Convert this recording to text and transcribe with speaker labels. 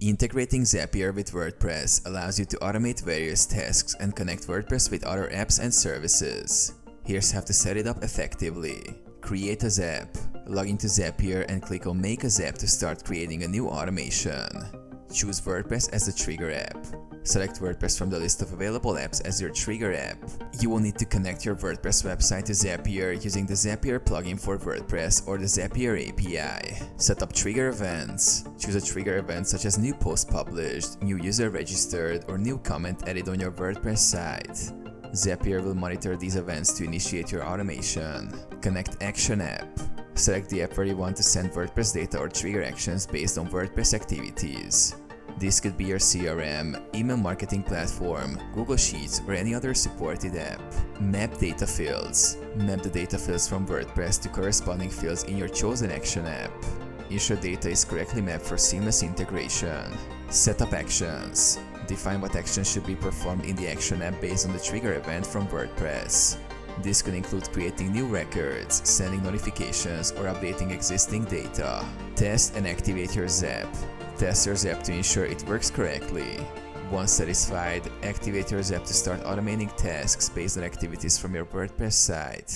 Speaker 1: Integrating Zapier with WordPress allows you to automate various tasks and connect WordPress with other apps and services. Here's how to set it up effectively. Create a Zap. Log into Zapier and click on Make a Zap to start creating a new automation. Choose WordPress as the trigger app. Select WordPress from the list of available apps as your trigger app. You will need to connect your WordPress website to Zapier using the Zapier plugin for WordPress or the Zapier API. Set up trigger events. Choose a trigger event such as new post published, new user registered, or new comment added on your WordPress site. Zapier will monitor these events to initiate your automation. Connect Action App. Select the app where you want to send WordPress data or trigger actions based on WordPress activities. This could be your CRM, email marketing platform, Google Sheets, or any other supported app. Map data fields. Map the data fields from WordPress to corresponding fields in your chosen action app. Ensure data is correctly mapped for seamless integration. Set up actions. Define what actions should be performed in the action app based on the trigger event from WordPress. This could include creating new records, sending notifications, or updating existing data. Test and activate your Zap. Test your Zap to ensure it works correctly. Once satisfied, activate your Zap to start automating tasks based on activities from your WordPress site.